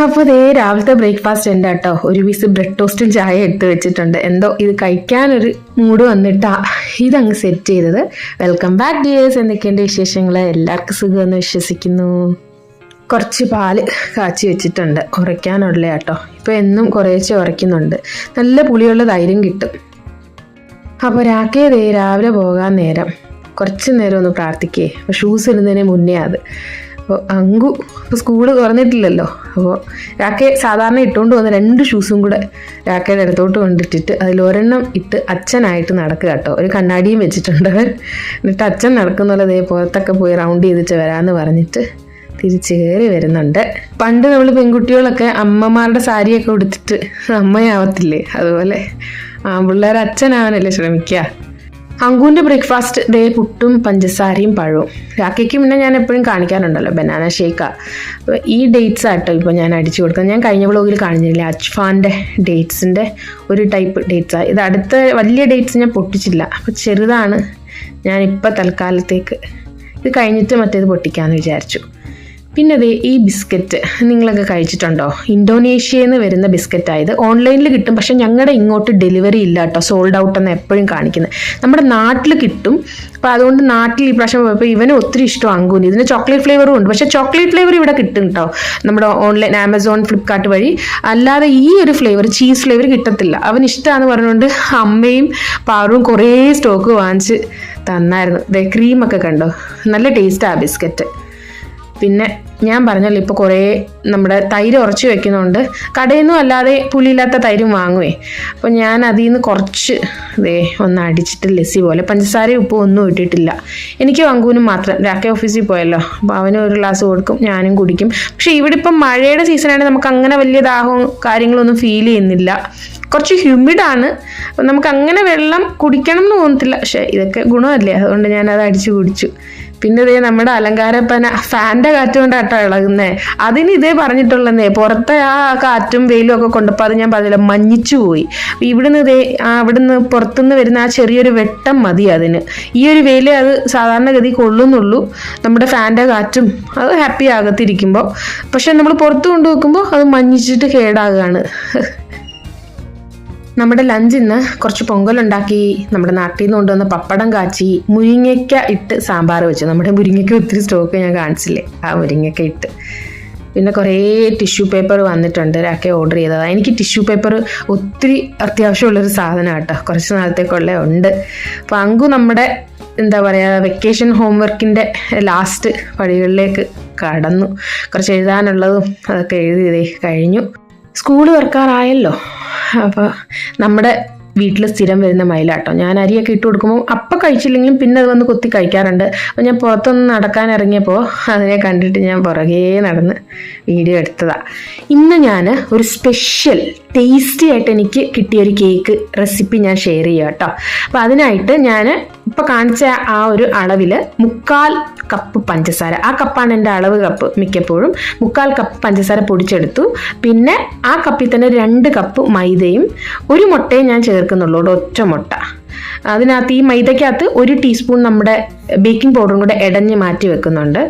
അപ്പോൾ ദേ രാവിലത്തെ ബ്രേക്ക്ഫാസ്റ്റ് ഉണ്ട് കേട്ടോ. ഒരു പീസ് ബ്രെഡ് ടോസ്റ്റും ചായ എടുത്ത് വെച്ചിട്ടുണ്ട്. എന്തോ ഇത് കഴിക്കാനൊരു മൂഡ് വന്നിട്ടാ ഇതങ്ങ് സെറ്റ് ചെയ്തത്. Welcome back dears. എന്തൊക്കെയുണ്ട് വിശേഷങ്ങൾ? എല്ലാവർക്കും സുഖമെന്ന് വിശ്വസിക്കുന്നു. കുറച്ച് പാല് കാച്ചി വെച്ചിട്ടുണ്ട്, ഉറയ്ക്കാനുള്ള കേട്ടോ. ഇപ്പോൾ എന്നും കുറേശ്ശെ ഉറയ്ക്കുന്നുണ്ട്. നല്ല പുളിയുള്ള തൈരും കിട്ടും. അപ്പോൾ രാവിലെ പോകാൻ നേരം കുറച്ച് നേരം ഒന്ന് പ്രാർത്ഥിക്കേ. അപ്പോൾ ഷൂസ് ഇടുന്നതിന് മുന്നേ അത് അപ്പോൾ അങ്കു ഇപ്പോൾ സ്കൂള് തുറന്നിട്ടില്ലല്ലോ. അപ്പോൾ രാക്കെ സാധാരണ ഇട്ടുകൊണ്ട് വന്ന 2 ഷൂസും കൂടെ രാക്കയുടെ അടുത്തോട്ട് കൊണ്ടിട്ടിട്ട് അതിലൊരെണ്ണം ഇട്ട് അച്ഛനായിട്ട് നടക്കുക കേട്ടോ. ഒരു കണ്ണാടിയും വെച്ചിട്ടുണ്ട് അവൻ. എന്നിട്ട് അച്ഛൻ നടക്കുന്നുള്ള ദേ പുറത്തൊക്കെ പോയി റൗണ്ട് ചെയ്തിട്ട് വരാമെന്ന് പറഞ്ഞിട്ട് തിരിച്ച് കയറി വരുന്നുണ്ട്. പണ്ട് നമ്മൾ പെൺകുട്ടികളൊക്കെ അമ്മമാരുടെ സാരിയൊക്കെ ഉടുത്തിട്ട് അമ്മയാവത്തില്ലേ, അതുപോലെ പിള്ളേർ അച്ഛനാവാനല്ലേ ശ്രമിക്കുക. അങ്കുവിൻ്റെ ബ്രേക്ക്ഫാസ്റ്റ് ദേ പുട്ടും പഞ്ചസാരയും പഴവും. രാക്കയ്ക്ക് പിന്നെ ഞാൻ എപ്പോഴും കാണിക്കാറുണ്ടല്ലോ ബനാന ഷേക്കാ. അപ്പോൾ ഈ ഡേറ്റ്സ് ആട്ടോ ഇപ്പോൾ ഞാൻ അടിച്ചു കൊടുക്കുന്നത്. ഞാൻ കഴിഞ്ഞ വ്ളോഗിൽ കാണിച്ചില്ലേ അജ്ഫാൻ്റെ ഡേറ്റ്സിൻ്റെ ഒരു ടൈപ്പ് ഡേറ്റ്സാണ് ഇത്. അടുത്ത വലിയ ഡേറ്റ്സ് ഞാൻ പൊട്ടിച്ചില്ല, അപ്പോൾ ചെറുതാണ് ഞാനിപ്പോൾ തൽക്കാലത്തേക്ക്. ഇത് കഴിഞ്ഞിട്ട് മറ്റേത് പൊട്ടിക്കാമെന്ന് വിചാരിച്ചു. പിന്നെ അതേ ഈ ബിസ്ക്കറ്റ് നിങ്ങളൊക്കെ കഴിച്ചിട്ടുണ്ടോ? ഇന്തോനേഷ്യയിൽ നിന്ന് വരുന്ന ബിസ്ക്കറ്റായത്. ഓൺലൈനിൽ കിട്ടും, പക്ഷെ ഞങ്ങളുടെ ഇങ്ങോട്ട് ഡെലിവറി ഇല്ല കേട്ടോ. സോൾഡ് ഔട്ട് എന്ന് എപ്പോഴും കാണിക്കുന്നത്. നമ്മുടെ നാട്ടിൽ കിട്ടും. അപ്പോൾ അതുകൊണ്ട് നാട്ടിൽ ഈ പ്രാവശ്യം പോയപ്പോൾ ഇവന് ഒത്തിരി ഇഷ്ടം അങ്കുവിന്. ഇതിന് ചോക്ലേറ്റ് ഫ്ലേവറും ഉണ്ട്, പക്ഷേ ചോക്ലേറ്റ് ഫ്ലേവർ ഇവിടെ കിട്ടും കേട്ടോ, നമ്മുടെ ഓൺലൈൻ ആമസോൺ ഫ്ലിപ്കാർട്ട് വഴി. അല്ലാതെ ഈ ഒരു ഫ്ലേവർ ചീസ് ഫ്ലേവർ കിട്ടത്തില്ല. അവന് ഇഷ്ടമാണെന്ന് പറഞ്ഞുകൊണ്ട് അമ്മയും പാറും കുറേ സ്റ്റോക്ക് വാങ്ങിച്ച് തന്നായിരുന്നു. ദേ ക്രീമൊക്കെ കണ്ടോ, നല്ല ടേസ്റ്റാണ് ബിസ്ക്കറ്റ്. പിന്നെ ഞാൻ പറഞ്ഞല്ലോ ഇപ്പോൾ കുറേ നമ്മുടെ തൈര് ഉറച്ച് വെക്കുന്നുണ്ട്. കടയിൽ നിന്നും അല്ലാതെ പുളിയില്ലാത്ത തൈരും വാങ്ങുവേ. അപ്പോൾ ഞാൻ അതിൽ നിന്ന് കുറച്ച് ഒന്ന് അടിച്ചിട്ട് ലസ്സി പോലെ, പഞ്ചസാരയും ഉപ്പും ഒന്നും ഇട്ടിട്ടില്ല. എനിക്ക് അങ്കുവിനും മാത്രം. രാക്കെ ഓഫീസിൽ പോയല്ലോ, അപ്പോൾ അവനും ഒരു ഗ്ലാസ് കൊടുക്കും, ഞാനും കുടിക്കും. പക്ഷേ ഇവിടെ ഇപ്പം മഴയുടെ സീസണായിട്ട് നമുക്ക് അങ്ങനെ വലിയ ദാഹവും കാര്യങ്ങളൊന്നും ഫീൽ ചെയ്യുന്നില്ല. കുറച്ച് ഹ്യൂമിഡാണ്, നമുക്ക് അങ്ങനെ വെള്ളം കുടിക്കണം എന്ന് തോന്നത്തില്ല. പക്ഷേ ഇതൊക്കെ ഗുണമല്ലേ, അതുകൊണ്ട് ഞാനത് അടിച്ചു കുടിച്ചു. പിന്നെ ഇതേ നമ്മുടെ അലങ്കാരപ്പന ഫാൻ്റെ കാറ്റ് കൊണ്ടാട്ടോ ഇളകുന്നേ. അതിന് ഇതേ പറഞ്ഞിട്ടുള്ളതേ, പുറത്തെ ആ കാറ്റും വെയിലും ഒക്കെ കൊണ്ടപ്പോൾ അത് ഞാൻ പറഞ്ഞില്ല മഞ്ഞിച്ചു പോയി. ഇവിടുന്ന് അവിടുന്ന് പുറത്തുനിന്ന് വരുന്ന ആ ചെറിയൊരു വെട്ടം മതി അതിന്. ഈ ഒരു വെയിൽ അത് സാധാരണഗതി കൊള്ളുന്നുള്ളൂ, നമ്മുടെ ഫാൻ്റെ കാറ്റും അത് ഹാപ്പി ആകത്തിരിക്കുമ്പോൾ. പക്ഷെ നമ്മൾ പുറത്ത് കൊണ്ടു വെക്കുമ്പോൾ അത് മഞ്ഞിച്ചിട്ട് കേടാകുകയാണ്. നമ്മുടെ ലഞ്ച് ഇന്ന് കുറച്ച് പൊങ്കലുണ്ടാക്കി, നമ്മുടെ നാട്ടിൽ നിന്ന് കൊണ്ടുവന്ന പപ്പടം കാച്ചി, മുരിങ്ങയ്ക്ക ഇട്ട് സാമ്പാർ വെച്ചു. നമ്മുടെ മുരിങ്ങയ്ക്ക ഒത്തിരി സ്റ്റോക്ക് ഞാൻ കാണിച്ചില്ലേ, ആ മുരിങ്ങയ്ക്ക ഇട്ട്. പിന്നെ കുറേ ടിഷ്യൂ പേപ്പർ വന്നിട്ടുണ്ട്, ഒക്കെ ഓർഡർ ചെയ്തതാണ്. എനിക്ക് ടിഷ്യൂ പേപ്പർ ഒത്തിരി അത്യാവശ്യമുള്ളൊരു സാധനം കേട്ടോ, കുറച്ച് നാളത്തേക്കുള്ള ഉണ്ട്. അപ്പോൾ അങ്കു നമ്മുടെ എന്താ പറയുക വെക്കേഷൻ ഹോംവർക്കിൻ്റെ ലാസ്റ്റ് പടികളിലേക്ക് കടന്നു. കുറച്ച് എഴുതാനുള്ളതും അതൊക്കെ എഴുതി കഴിഞ്ഞു. സ്കൂൾ തുറക്കാറായല്ലോ. അപ്പോൾ നമ്മുടെ വീട്ടിൽ സ്ഥിരം വരുന്ന മയിലാട്ടോ. ഞാൻ അരിയൊക്കെ ഇട്ട് കൊടുക്കുമ്പോൾ അപ്പം കഴിച്ചില്ലെങ്കിലും പിന്നെ അത് വന്ന് കൊത്തി കഴിക്കാറുണ്ട്. അപ്പോൾ ഞാൻ പുറത്തൊന്ന് നടക്കാൻ ഇറങ്ങിയപ്പോൾ അതിനെ കണ്ടിട്ട് ഞാൻ പുറകേ നടന്ന് വീഡിയോ എടുത്തതാണ്. ഇന്ന് ഞാൻ ഒരു സ്പെഷ്യൽ ടേസ്റ്റി ആയിട്ട് എനിക്ക് കിട്ടിയൊരു കേക്ക് റെസിപ്പി ഞാൻ ഷെയർ ചെയ്യാം കേട്ടോ. അപ്പോൾ അതിനായിട്ട് ഞാൻ ഇപ്പോൾ കാണിച്ച ആ ഒരു അളവിൽ 3/4 കപ്പ് പഞ്ചസാര, ആ കപ്പാണ് എൻ്റെ അളവ് കപ്പ് മിക്കപ്പോഴും, 3/4 കപ്പ് പഞ്ചസാര പൊടിച്ചെടുത്തു. പിന്നെ ആ കപ്പിൽ തന്നെ 2 കപ്പ് മൈദയും 1 മുട്ടയും ഞാൻ ചേർക്കുന്നുള്ളൂ, ഒറ്റ മുട്ട. അതിനകത്ത് ഈ മൈദയ്ക്കകത്ത് 1 ടീസ്പൂൺ നമ്മുടെ ബേക്കിംഗ് പൗഡറും കൂടെ ഇടഞ്ഞ് മാറ്റി വെക്കുന്നുണ്ട്.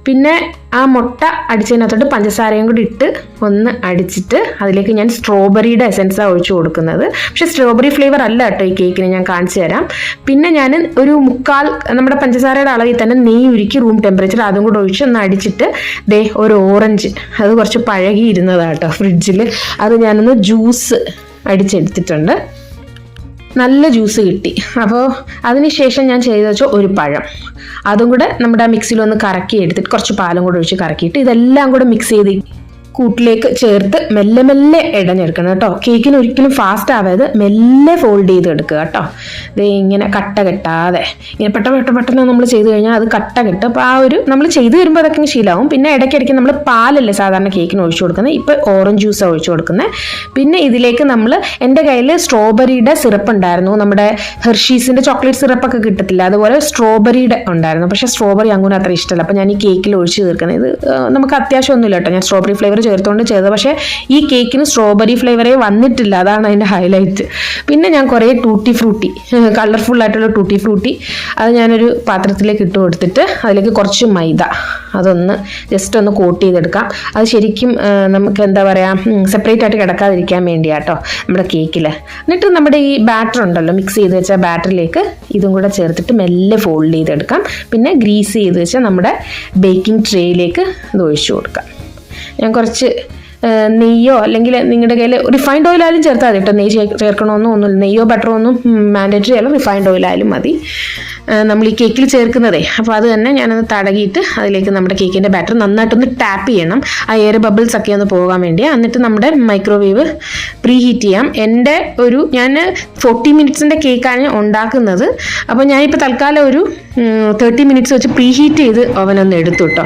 പിന്നെ ആ മുട്ട അടിച്ചതിനകത്തോട്ട് പഞ്ചസാരയും കൂടി ഇട്ട് ഒന്ന് അടിച്ചിട്ട് അതിലേക്ക് ഞാൻ സ്ട്രോബെറിയുടെ എസൻസാണ് ഒഴിച്ചു കൊടുക്കുന്നത്. പക്ഷേ സ്ട്രോബെറി ഫ്ലേവർ അല്ല കേട്ടോ ഈ കേക്കിന്, ഞാൻ കാണിച്ചു തരാം. പിന്നെ ഞാൻ ഒരു 3/4 നമ്മുടെ പഞ്ചസാരയുടെ അളവിൽ തന്നെ നെയ്യ് ഉരുക്കി റൂം ടെമ്പറേച്ചർ അതും കൂടെ ഒഴിച്ച് ഒന്ന് അടിച്ചിട്ട് ഒരു ഓറഞ്ച്, അത് കുറച്ച് പഴകിയിരുന്നതാണ് കേട്ടോ ഫ്രിഡ്ജിൽ, അത് ഞാനൊന്ന് ജ്യൂസ് അടിച്ചെടുത്തിട്ടുണ്ട്. നല്ല ജ്യൂസ് കിട്ടി. അപ്പോൾ അതിനുശേഷം ഞാൻ ചെയ്ത് വെച്ചാൽ ഒരു പഴം, അതും കൂടെ നമ്മുടെ മിക്സിയിലൊന്ന് കറക്കി എടുത്തിട്ട് കുറച്ച് പാലും കൂടെ ഒഴിച്ച് കറക്കിയിട്ട് ഇതെല്ലാം കൂടെ മിക്സ് ചെയ്ത് കൂട്ടിലേക്ക് ചേർത്ത് മെല്ലെ മെല്ലെ ഇടഞ്ഞെടുക്കണം കേട്ടോ. കേക്കിന് ഒരിക്കലും ഫാസ്റ്റ് ആവാതെ മെല്ലെ ഫോൾഡ് ചെയ്ത് എടുക്കുക കേട്ടോ. ഇത് ഇങ്ങനെ കട്ട കെട്ടാതെ ഇങ്ങനെ പെട്ടെന്ന് നമ്മൾ ചെയ്ത് കഴിഞ്ഞാൽ അത് കട്ട കെട്ടും. അപ്പോൾ ആ ഒരു നമ്മൾ ചെയ്ത് വരുമ്പോൾ അതൊക്കെ ശീലമാവും. പിന്നെ ഇടയ്ക്കിടയ്ക്ക് നമ്മൾ പാലല്ലേ സാധാരണ കേക്കിന് ഒഴിച്ചു കൊടുക്കുന്നത്, ഇപ്പോൾ ഓറഞ്ച് ജ്യൂസാണ് ഒഴിച്ചു കൊടുക്കുന്നത്. പിന്നെ ഇതിലേക്ക് നമ്മൾ, എൻ്റെ കയ്യിൽ സ്ട്രോബെറിയുടെ സിറപ്പ് ഉണ്ടായിരുന്നു, നമ്മുടെ ഹെർഷീസിൻ്റെ ചോക്ലേറ്റ് സിറപ്പൊക്കെ കിട്ടത്തില്ല, അതുപോലെ സ്ട്രോബെറിയുടെ ഉണ്ടായിരുന്നു. പക്ഷേ സ്ട്രോബെറി അങ്ങനെ അത്ര ഇഷ്ടമല്ല, അപ്പോൾ ഞാൻ ഈ കേക്കിൽ ഒഴിച്ച് തീർക്കുന്നത്. ഇത് നമുക്ക് അത്യാവശ്യമൊന്നുമില്ല കേട്ടോ, ഞാൻ സ്ട്രോബെറി ഫ്ലേവർ ചേർത്തുകൊണ്ട് ചെയ്തത്. പക്ഷേ ഈ കേക്കിന് സ്ട്രോബെറി ഫ്ലേവറേ വന്നിട്ടില്ല, അതാണ് അതിൻ്റെ ഹൈലൈറ്റ്. പിന്നെ ഞാൻ കുറേ ടൂട്ടി ഫ്രൂട്ടി, കളർഫുൾ ആയിട്ടുള്ള ടൂട്ടി ഫ്രൂട്ടി, അത് ഞാനൊരു പാത്രത്തിലേക്ക് ഇട്ട് കൊടുത്തിട്ട് അതിലേക്ക് കുറച്ച് മൈദ അതൊന്ന് ജസ്റ്റ് ഒന്ന് കോട്ട് ചെയ്തെടുക്കാം. അത് ശരിക്കും നമുക്ക് എന്താ പറയുക, സെപ്പറേറ്റ് ആയിട്ട് കിടക്കാതിരിക്കാൻ വേണ്ടിയാട്ടോ നമ്മുടെ കേക്കിൽ. എന്നിട്ട് നമ്മുടെ ഈ ബാറ്റർ ഉണ്ടല്ലോ, മിക്സ് ചെയ്ത് വെച്ച ബാറ്ററിലേക്ക് ഇതും കൂടെ ചേർത്തിട്ട് മെല്ലെ ഫോൾഡ് ചെയ്തെടുക്കാം. പിന്നെ ഗ്രീസ് ചെയ്ത് വെച്ചാൽ നമ്മുടെ ബേക്കിംഗ് ട്രേയിലേക്ക് ഇത് ഒഴിച്ചു കൊടുക്കാം. ഞാൻ കുറച്ച് നെയ്യോ അല്ലെങ്കിൽ നിങ്ങളുടെ കയ്യിൽ റിഫൈൻഡ് ഓയിലായാലും ചേർത്താൽ മതി കേട്ടോ. നെയ്യ് ചേർക്കണമെന്നോ ഒന്നുമില്ല, നെയ്യോ ബട്ടറോ ഒന്നും മാൻഡേറ്ററി അല്ല, റിഫൈൻഡ് ഓയിലായാലും മതി നമ്മൾ ഈ കേക്കിൽ ചേർക്കുന്നതേ. അപ്പോൾ അത് തന്നെ ഞാനത് തടകിയിട്ട് അതിലേക്ക് നമ്മുടെ കേക്കിൻ്റെ ബാറ്റർ നന്നായിട്ടൊന്ന് ടാപ്പ് ചെയ്യണം, ആ എയർ ബബിൾസ് ഒക്കെ ഒന്ന് പോകാൻ വേണ്ടി. എന്നിട്ട് നമ്മുടെ മൈക്രോവേവ് പ്രീ ഹീറ്റ് ചെയ്യാം. ഞാൻ 40 മിനിറ്റ്സിൻ്റെ കേക്കാണ് ഉണ്ടാക്കുന്നത്. അപ്പോൾ ഞാനിപ്പോൾ തൽക്കാലം ഒരു 30 മിനിറ്റ്സ് വെച്ച് പ്രീ ഹീറ്റ് ചെയ്ത് ഓവനൊന്ന് എടുത്തു കേട്ടോ.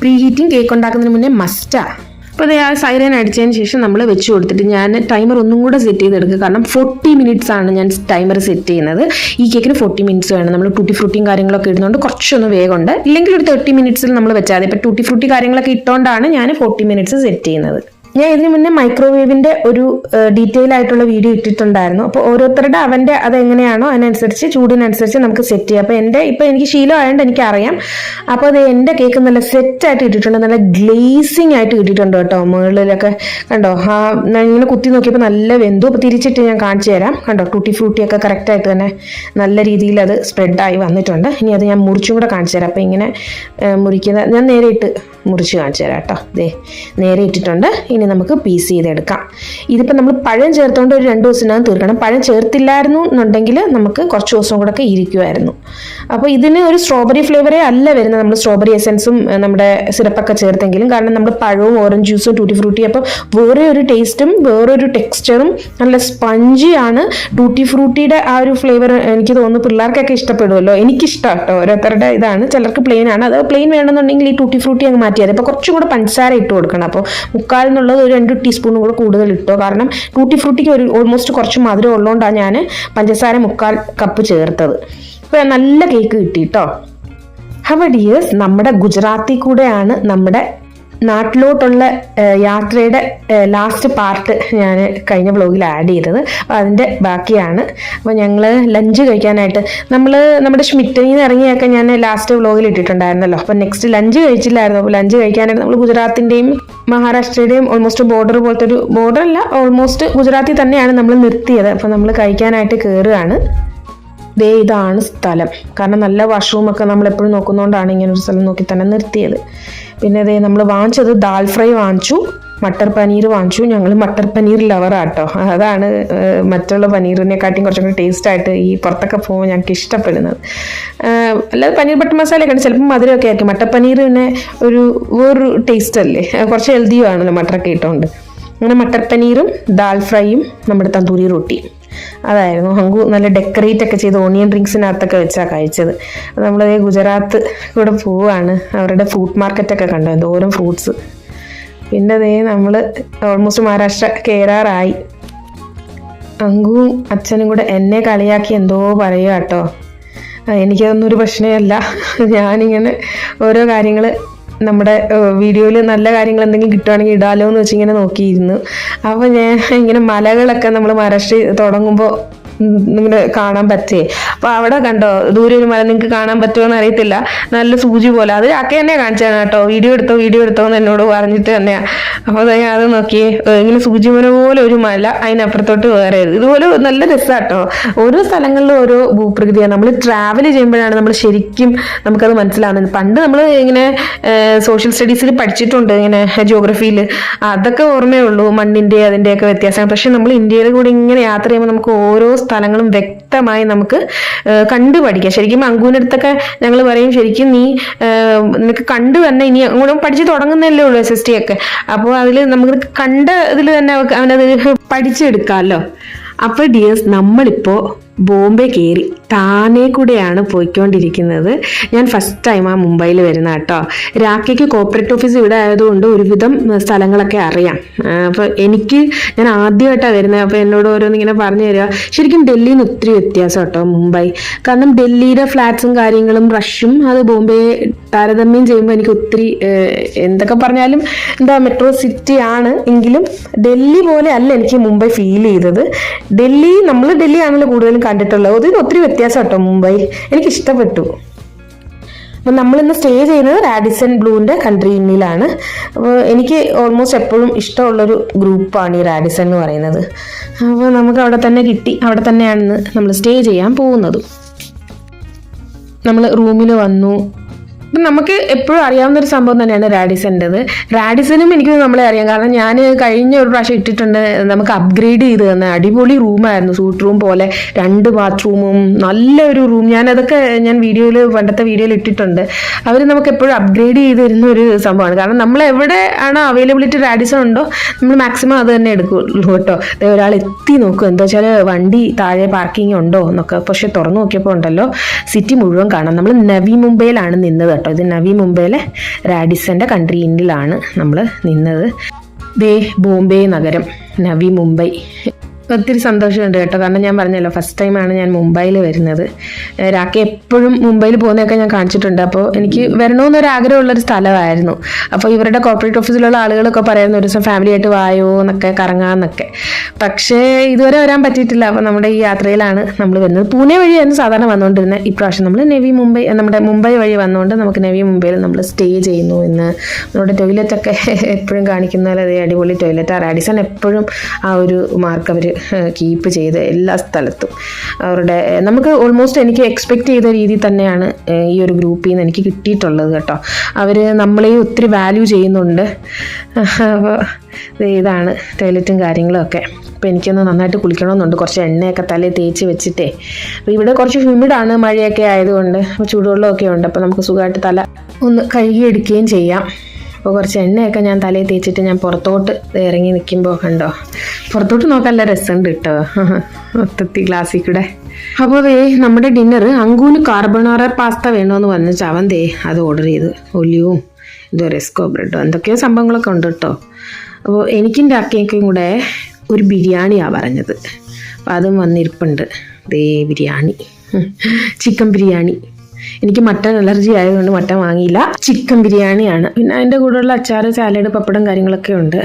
പ്രീ ഹീറ്റിംഗ് കേക്ക് ഉണ്ടാക്കുന്നതിന് മുന്നേ മസ്റ്റാണ്. അപ്പോൾ അത് ആ സൈറൻ അടിച്ചതിന് ശേഷം നമ്മൾ വെച്ച് കൊടുത്തിട്ട് ഞാൻ ടൈമർ ഒന്നും കൂടെ സെറ്റ് ചെയ്തെടുക്കുക. കാരണം 40 മിനിറ്റ്സ് ആണ് ഞാൻ ടൈമർ സെറ്റ് ചെയ്യുന്നത്. ഈ കേക്കിന് 40 മിനിറ്റ്സ് വേണം. നമ്മൾ ടൂട്ടി ഫ്രൂട്ടിയും കാര്യങ്ങളൊക്കെ ഇടുന്നതുകൊണ്ട് കുറച്ചൊന്ന് വേഗമുണ്ട്. ഇല്ലെങ്കിൽ ഒരു 30 മിനിറ്റ്സിൽ നമ്മൾ വെച്ചാൽ മതി. ഇപ്പോൾ ടൂട്ടി ഫ്രൂട്ടി കാര്യങ്ങളൊക്കെ ഇട്ടുകൊണ്ടാണ് ഞാൻ 40 മിനിറ്റ്സ് സെറ്റ് ചെയ്യുന്നത്. ഞാൻ ഇതിന് മുന്നേ മൈക്രോവേവിൻ്റെ ഒരു ഡീറ്റെയിൽ ആയിട്ടുള്ള വീഡിയോ ഇട്ടിട്ടുണ്ടായിരുന്നു. അപ്പോൾ ഓരോരുത്തരുടെ അവൻ്റെ അതെങ്ങനെയാണോ അതിനനുസരിച്ച് ചൂടിനനുസരിച്ച് നമുക്ക് സെറ്റ് ചെയ്യാം. അപ്പോൾ ഇപ്പോൾ എനിക്ക് ശീലമായതുകൊണ്ട് എനിക്കറിയാം. അപ്പോൾ അത് എൻ്റെ കേക്ക് നല്ല സെറ്റായിട്ട് ഇട്ടിട്ടുണ്ട്, നല്ല ഗ്ലേസിങ് ആയിട്ട് ഇട്ടിട്ടുണ്ട് കേട്ടോ. മുകളിലൊക്കെ കണ്ടോ, ഇങ്ങനെ കുത്തി നോക്കിയപ്പോൾ നല്ല വെന്തു. അപ്പോൾ തിരിച്ചിട്ട് ഞാൻ കാണിച്ചു തരാം. കണ്ടോ, ടൂട്ടി ഫ്രൂട്ടിയൊക്കെ കറക്റ്റായിട്ട് തന്നെ നല്ല രീതിയിൽ അത് സ്പ്രെഡായി വന്നിട്ടുണ്ട്. ഇനി അത് ഞാൻ മുറിച്ചും കൂടെ കാണിച്ചു തരാം. അപ്പോൾ ഇങ്ങനെ മുറിക്കുന്ന ഞാൻ നേരെ ഇട്ട് മുറിച്ച് കാണിച്ചു തരാം കേട്ടോ. നേരെ ഇട്ടിട്ടുണ്ട്. ഇനി നമുക്ക് പീസ് ചെയ്തെടുക്കാം. ഇതിപ്പോൾ നമ്മൾ പഴം ചേർത്തുകൊണ്ട് ഒരു 2 ദിവസത്തിനകം തീർക്കണം. പഴം ചേർത്തില്ലായിരുന്നു എന്നുണ്ടെങ്കിൽ നമുക്ക് കുറച്ച് ദിവസം കൂടെ ഒക്കെ ഇരിക്കുമായിരുന്നു. അപ്പോൾ ഇതിന് ഒരു സ്ട്രോബെറി ഫ്ലേവറേ അല്ല വരുന്നത്, നമ്മൾ സ്ട്രോബെറി എസൻസും നമ്മുടെ സിറപ്പൊക്കെ ചേർത്തെങ്കിലും. കാരണം നമ്മൾ പഴവും ഓറഞ്ച് ജ്യൂസും ടൂട്ടി ഫ്രൂട്ടി, അപ്പോൾ വേറെ ഒരു ടേസ്റ്റും വേറൊരു ടെക്സ്ചറും നല്ല സ്പഞ്ചിയാണ്. ടൂട്ടി ഫ്രൂട്ടിയുടെ ആ ഒരു ഫ്ലേവർ എനിക്ക് തോന്നുന്നു പിള്ളേർക്കൊക്കെ ഇഷ്ടപ്പെടുമല്ലോ. എനിക്കിഷ്ടം കേട്ടോ, ഓരോരുത്തരുടെ ഇതാണ്. ചിലർക്ക് പ്ലെയിൻ ആണ്, അത് പ്ലെയിൻ വേണമെന്നുണ്ടെങ്കിൽ ഈ ടൂട്ടി ഫ്രൂട്ടി അങ്ങ് മാറ്റിയാൽ. അപ്പോൾ കുറച്ചും കൂടെ പഞ്ചസാര ഇട്ട് കൊടുക്കണം. അപ്പോൾ 3/4 എന്നുള്ളത് ഒരു 2 ടീസ്പൂണും കൂടെ കൂടുതൽ ഇട്ടോ. കാരണം ടൂട്ടി ഫ്രൂട്ടിക്ക് ഓൾമോസ്റ്റ് കുറച്ച് മധുരം ഉള്ളതുകൊണ്ടാണ് ഞാൻ പഞ്ചസാര 3/4 കപ്പ് ചേർത്തത്. അപ്പോൾ നല്ല കേക്ക് കിട്ടി കേട്ടോ. അപ്പോൾ ഡിയേഴ്സ്, നമ്മുടെ ഗുജറാത്തിൽ കൂടെയാണ് നമ്മുടെ നാട്ടിലോട്ടുള്ള യാത്രയുടെ ലാസ്റ്റ് പാർട്ട് ഞാൻ കഴിഞ്ഞ വ്ലോഗിൽ ആഡ് ചെയ്തത്. അപ്പോൾ അതിൻ്റെ ബാക്കിയാണ്. അപ്പോൾ ഞങ്ങൾ ലഞ്ച് കഴിക്കാനായിട്ട് നമ്മുടെ ഷ്മിറ്റനിൽ നിന്ന് ഇറങ്ങിയൊക്കെ ഞാൻ ലാസ്റ്റ് വ്ലോഗിൽ ഇട്ടിട്ടുണ്ടായിരുന്നല്ലോ. അപ്പോൾ നെക്സ്റ്റ് ലഞ്ച് കഴിച്ചില്ലായിരുന്നു. അപ്പോൾ ലഞ്ച് കഴിക്കാനായിട്ട് നമ്മൾ ഗുജറാത്തിൻ്റെയും മഹാരാഷ്ട്രയുടെയും ഓൾമോസ്റ്റ് ബോർഡർ പോലത്തെ ഒരു ബോർഡറല്ല, ഓൾമോസ്റ്റ് ഗുജറാത്തിൽ തന്നെയാണ് നമ്മൾ നിർത്തിയത്. അപ്പോൾ നമ്മൾ കഴിക്കാനായിട്ട് കയറുകയാണ്. ഇതാണ് സ്ഥലം. കാരണം നല്ല വാഷ്റൂമൊക്കെ നമ്മൾ എപ്പോഴും നോക്കുന്നതുകൊണ്ടാണ് ഇങ്ങനെ ഒരു സ്ഥലം നോക്കി തന്നെ നിർത്തിയത്. പിന്നെ നമ്മൾ വാങ്ങിച്ചത് ദാൽ ഫ്രൈ വാങ്ങിച്ചു, മട്ടർ പനീർ വാങ്ങിച്ചു. ഞങ്ങൾ മട്ടർ പനീർ ലവറാട്ടോ. അതാണ് മറ്റുള്ള പനീറിനെക്കാട്ടിയും കുറച്ചും കൂടി ടേസ്റ്റായിട്ട് ഈ പുറത്തൊക്കെ പോകുമ്പോൾ ഞങ്ങൾക്ക് ഇഷ്ടപ്പെടുന്നത്. അല്ലാതെ പനീർ ബട്ടർ മസാലയൊക്കെ ഉണ്ട്, ചിലപ്പോൾ മധുരമൊക്കെ ആയിരിക്കും. മട്ടർ പനീർ പിന്നെ വേറൊരു ടേസ്റ്റ് അല്ലേ, കുറച്ച് ഹെൽത്തിയും ആണല്ലോ മട്ടറൊക്കെ ഇട്ടുകൊണ്ട്. അങ്ങനെ മട്ടർ പനീറും ദാൽ ഫ്രൈയും നമ്മുടെ തന്തൂരി റൊട്ടി അതായിരുന്നു. ഹങ്കു നല്ല ഡെക്കറേറ്റ് ഒക്കെ ചെയ്ത് ഓണിയൻ റിങ്സിനകത്തൊക്കെ വെച്ചാണ് കഴിച്ചത്. നമ്മൾ ഗുജറാത്ത് കൂടെ പോവുകയാണ്. അവരുടെ ഫ്രൂട്ട് മാർക്കറ്റൊക്കെ കണ്ടോ, എന്തോരം ഫ്രൂട്ട്സ്. പിന്നെ നമ്മൾ ഓൾമോസ്റ്റ് മഹാരാഷ്ട്ര കയറാറായി. ഹങ്കുവും അച്ഛനും കൂടെ എന്നെ കളിയാക്കി എന്തോ പറയുക കേട്ടോ. എനിക്കതൊന്നും ഒരു പ്രശ്നമല്ല. ഞാനിങ്ങനെ ഓരോ കാര്യങ്ങൾ നമ്മുടെ വീഡിയോയിൽ നല്ല കാര്യങ്ങൾ എന്തെങ്കിലും കിട്ടുവാണെങ്കിൽ ഇടാലോ എന്ന് വെച്ചിങ്ങനെ നോക്കിയിരുന്നു. അപ്പോൾ ഞാൻ ഇങ്ങനെ മലകളൊക്കെ നമ്മൾ മഹാരാഷ്ട്രയിൽ തുടങ്ങുമ്പോൾ ഇങ്ങനെ കാണാൻ പറ്റേ. അപ്പോൾ അവിടെ കണ്ടോ, ദൂരെ ഒരു മല നിങ്ങൾക്ക് കാണാൻ പറ്റുമോ എന്ന് അറിയത്തില്ല, നല്ല സൂചി പോലെ. അത് അക്ക തന്നെ കാണിച്ചാണ് കേട്ടോ. വീഡിയോ എടുത്തോ എന്ന് എന്നോട് പറഞ്ഞിട്ട് തന്നെയാണ്. അപ്പോൾ അത് നോക്കിയേ, ഇങ്ങനെ സൂചി മല പോലെ ഒരു മല, അതിനപ്പുറത്തോട്ട് വേറെ. ഇതുപോലെ നല്ല രസമാട്ടോ. ഓരോ സ്ഥലങ്ങളിലും ഓരോ ഭൂപ്രകൃതിയാണ്. നമ്മൾ ട്രാവൽ ചെയ്യുമ്പോഴാണ് നമ്മൾ ശരിക്കും നമുക്കത് മനസ്സിലാവുന്നത്. പണ്ട് നമ്മൾ ഇങ്ങനെ സോഷ്യൽ സ്റ്റഡീസിൽ പഠിച്ചിട്ടുണ്ട്, ഇങ്ങനെ ജിയോഗ്രഫിയിൽ, അതൊക്കെ ഓർമ്മയുള്ളൂ, മണ്ണിൻ്റെ അതിൻ്റെയൊക്കെ വ്യത്യാസം. പക്ഷെ നമ്മൾ ഇന്ത്യയിൽ കൂടി ഇങ്ങനെ യാത്ര ചെയ്യുമ്പോൾ നമുക്ക് ഓരോ സ്ഥലങ്ങളും വ്യക്തമായി നമുക്ക് കണ്ടു പഠിക്കാം. ശരിക്കും അങ്കുവിനടുത്തൊക്കെ ഞങ്ങൾ പറയും, ശരിക്കും നിനക്ക് കണ്ടു തന്നെ, ഇനി അങ്ങോട്ടും പഠിച്ച് തുടങ്ങുന്നല്ലേ ഉള്ളൂ SST ഒക്കെ. അപ്പോൾ അതിൽ നമുക്ക് കണ്ട ഇതിൽ തന്നെ അവനത് പഠിച്ചെടുക്കാമല്ലോ. അപ്പോൾ ഡിയേഴ്സ്, നമ്മളിപ്പോൾ ബോംബെ കയറി താനെ കൂടെയാണ് പോയിക്കൊണ്ടിരിക്കുന്നത്. ഞാൻ ഫസ്റ്റ് ടൈം മുംബൈയിൽ വരുന്ന കേട്ടോ. രാഖയ്ക്ക് കോർപ്പറേറ്റ് ഓഫീസ് ഇവിടെ ആയതുകൊണ്ട് ഒരുവിധം സ്ഥലങ്ങളൊക്കെ അറിയാം. അപ്പോൾ ഞാൻ ആദ്യമായിട്ടാണ് വരുന്നത്. അപ്പോൾ എന്നോട് ഓരോന്നിങ്ങനെ പറഞ്ഞു തരിക. ശരിക്കും ഡൽഹിയിൽ നിന്ന് ഒത്തിരി വ്യത്യാസം കേട്ടോ മുംബൈ. കാരണം ഡൽഹിയുടെ ഫ്ലാറ്റ്സും കാര്യങ്ങളും റഷും അത് ബോംബെ താരതമ്യം ചെയ്യുമ്പോൾ എനിക്ക് ഒത്തിരി എന്തൊക്കെ പറഞ്ഞാലും മെട്രോ സിറ്റി ആണ് എങ്കിലും ഡൽഹി പോലെ അല്ല എനിക്ക് മുംബൈ ഫീൽ ചെയ്തത്. നമ്മൾ ഡൽഹി ആണല്ലോ കൂടുതലും കണ്ടിട്ടുള്ളത്. അതിന് ഒത്തിരി വ്യത്യാസം കേട്ടോ മുംബൈ. എനിക്ക് ഇഷ്ടപ്പെട്ടു. അപ്പം നമ്മളിന്ന് സ്റ്റേ ചെയ്യുന്നത് റാഡിസൺ ബ്ലൂവിൻ്റെ കൺട്രി ഇന്നിലാണ്. അപ്പോൾ എനിക്ക് ഓൾമോസ്റ്റ് എപ്പോഴും ഇഷ്ടമുള്ളൊരു ഗ്രൂപ്പാണ് ഈ റാഡിസൺ എന്ന് പറയുന്നത്. അപ്പോൾ നമുക്ക് അവിടെ തന്നെ കിട്ടി. അവിടെ തന്നെയാണ് നമ്മൾ സ്റ്റേ ചെയ്യാൻ പോകുന്നത്. നമ്മൾ റൂമിൽ വന്നു. അപ്പം നമുക്ക് എപ്പോഴും അറിയാവുന്ന ഒരു സംഭവം തന്നെയാണ് റാഡിസനും എനിക്ക് നമ്മളെ അറിയാം. കാരണം ഞാൻ കഴിഞ്ഞ ഒരു പ്രാവശ്യം ഇട്ടിട്ടുണ്ട്. നമുക്ക് അപ്ഗ്രേഡ് ചെയ്ത് തന്നെ അടിപൊളി റൂമായിരുന്നു. സൂട്ട് റൂം പോലെ 2 ബാത്റൂമും നല്ലൊരു റൂം. ഞാൻ പണ്ടത്തെ വീഡിയോയിൽ ഇട്ടിട്ടുണ്ട്. അവർ നമുക്ക് എപ്പോഴും അപ്ഗ്രേഡ് ചെയ്ത് തരുന്ന ഒരു സംഭവമാണ്. കാരണം നമ്മൾ എവിടെ ആണ് അവൈലബിലിറ്റി റാഡിസൺ ഉണ്ടോ നമ്മൾ മാക്സിമം അത് തന്നെ എടുക്കുള്ളൂ കേട്ടോ. ഒരാൾ എത്തി നോക്കും എന്താ വെച്ചാൽ വണ്ടി താഴെ പാർക്കിംഗ് ഉണ്ടോ എന്നൊക്കെ. പക്ഷെ തുറന്നു നോക്കിയപ്പോൾ ഉണ്ടല്ലോ സിറ്റി മുഴുവൻ കാണാം. നമ്മൾ നവി മുംബൈയിലാണ് നിന്നത് കേട്ടോ. ഇത് നവി മുംബൈയിലെ റാഡിസന്റെ കൺട്രി ഇന്നിലാണ് നമ്മൾ നിന്നത്. ബോംബെ നഗരം, നവി മുംബൈ. ഒത്തിരി സന്തോഷമുണ്ട് കേട്ടോ. കാരണം ഞാൻ പറഞ്ഞല്ലോ ഫസ്റ്റ് ടൈമാണ് ഞാൻ മുംബൈയിൽ വരുന്നത്. രാഖ എപ്പോഴും മുംബൈയിൽ പോകുന്നതൊക്കെ ഞാൻ കാണിച്ചിട്ടുണ്ട്. അപ്പോൾ എനിക്ക് വരണമെന്നൊരു ആഗ്രഹമുള്ളൊരു സ്ഥലമായിരുന്നു. അപ്പോൾ ഇവരുടെ കോർപ്പറേറ്റ് ഓഫീസിലുള്ള ആളുകളൊക്കെ പറയുന്ന ഒരു ദിവസം ഫാമിലി ആയിട്ട് വായോ എന്നൊക്കെ കറങ്ങാമെന്നൊക്കെ. പക്ഷേ ഇതുവരെ വരാൻ പറ്റിയിട്ടില്ല. അപ്പോൾ നമ്മുടെ ഈ യാത്രയിലാണ് നമ്മൾ വരുന്നത്. പൂനെ വഴിയായിരുന്നു സാധാരണ വന്നുകൊണ്ടിരുന്നത്. ഇപ്രാവശ്യം നമ്മൾ നമ്മുടെ മുംബൈ വഴി വന്നുകൊണ്ട് നമുക്ക് നവി മുംബൈയിൽ നമ്മൾ സ്റ്റേ ചെയ്യുന്നു. ഇന്ന് നമ്മുടെ ടോയ്ലറ്റൊക്കെ എപ്പോഴും കാണിക്കുന്ന പോലെ അതേ അടിപൊളി ടോയ്ലറ്റ്. റാഡിസൺ എപ്പോഴും ആ ഒരു മാർക്ക് അവർ കീപ്പ് ചെയ്ത് എല്ലാ സ്ഥലത്തും നമുക്ക് ഓൾമോസ്റ്റ് എനിക്ക് എക്സ്പെക്ട് ചെയ്ത രീതിയിൽ തന്നെയാണ് ഈ ഒരു ഗ്രൂപ്പിൽ നിന്ന് എനിക്ക് കിട്ടിയിട്ടുള്ളത് കേട്ടോ. അവർ നമ്മളെയും ഒത്തിരി വാല്യൂ ചെയ്യുന്നുണ്ട്. അപ്പോൾ ഇതാണ് ടോയ്ലറ്റും കാര്യങ്ങളും ഒക്കെ. അപ്പോൾ എനിക്കൊന്ന് നന്നായിട്ട് കുളിക്കണമെന്നുണ്ട്. കുറച്ച് എണ്ണയൊക്കെ തലയിൽ തേച്ച് വെച്ചിട്ടേ. അപ്പോൾ ഇവിടെ കുറച്ച് ഹ്യൂമിഡാണ്, മഴയൊക്കെ ആയതുകൊണ്ട്. അപ്പോൾ ചൂടുവെള്ളമൊക്കെ ഉണ്ട്. അപ്പോൾ നമുക്ക് സുഖമായിട്ട് തല ഒന്ന് കഴുകിയെടുക്കുകയും ചെയ്യാം. അപ്പോൾ കുറച്ച് എണ്ണയൊക്കെ ഞാൻ തലയിൽ തേച്ചിട്ട് ഞാൻ പുറത്തോട്ട് ഇറങ്ങി നിൽക്കുമ്പോൾ കണ്ടോ, പുറത്തോട്ട് നോക്കാൻ നല്ല രസമുണ്ട് കേട്ടോ മൊത്തത്തിൽ ഗ്ലാസ്സിൽ കൂടെ. അപ്പോൾ നമ്മുടെ ഡിന്നർ അങ്കൂന് കാർബണാറ പാസ്ത വേണമെന്ന് പറഞ്ഞിട്ട് അവൻ അത് ഓർഡർ ചെയ്ത്. ഒലിവും റെസ്കോ ബ്രെഡോ എന്തൊക്കെയോ സംഭവങ്ങളൊക്കെ ഉണ്ട് കേട്ടോ. അപ്പോൾ എനിക്കും രാഖയ്ക്കും കൂടെ ഒരു ബിരിയാണിയാണ് പറഞ്ഞത്. അപ്പോൾ അതും വന്നിരിപ്പുണ്ട്. ബിരിയാണി, ചിക്കൻ ബിരിയാണി. എനിക്ക് മട്ടൺ അലർജി ആയതുകൊണ്ട് മട്ടൺ വാങ്ങിയില്ല. ചിക്കൻ ബിരിയാണിയാണ്. പിന്നെ അതിൻ്റെ കൂടെയുള്ള അച്ചാറ്, സാലഡ്, പപ്പടം കാര്യങ്ങളൊക്കെ ഉണ്ട്.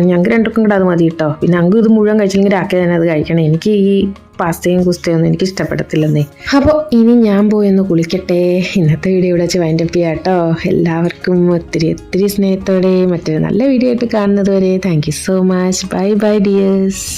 ഞങ്ങൾക്ക് രണ്ടും കൂടെ അത് മതി കേട്ടോ. പിന്നെ അങ്ങ് ഇത് മുഴുവൻ കഴിച്ചില്ലെങ്കിൽ രാഖ തന്നെ അത് കഴിക്കണം. എനിക്ക് ഈ പാസ്തയും കുസ്തയൊന്നും എനിക്ക് ഇഷ്ടപ്പെടത്തില്ലെന്നേ. അപ്പോൾ ഇനി ഞാൻ പോയെന്ന് കുളിക്കട്ടെ. ഇന്നത്തെ വീഡിയോ ഇവിടെ വെച്ച് വൈൻഡപ്പ് ചെയ്യാം കേട്ടോ. എല്ലാവർക്കും ഒത്തിരി സ്നേഹത്തോടെ മറ്റൊരു നല്ല വീഡിയോ ആയിട്ട് കാണുന്നത് വരെ thank you so much. Bye bye dears.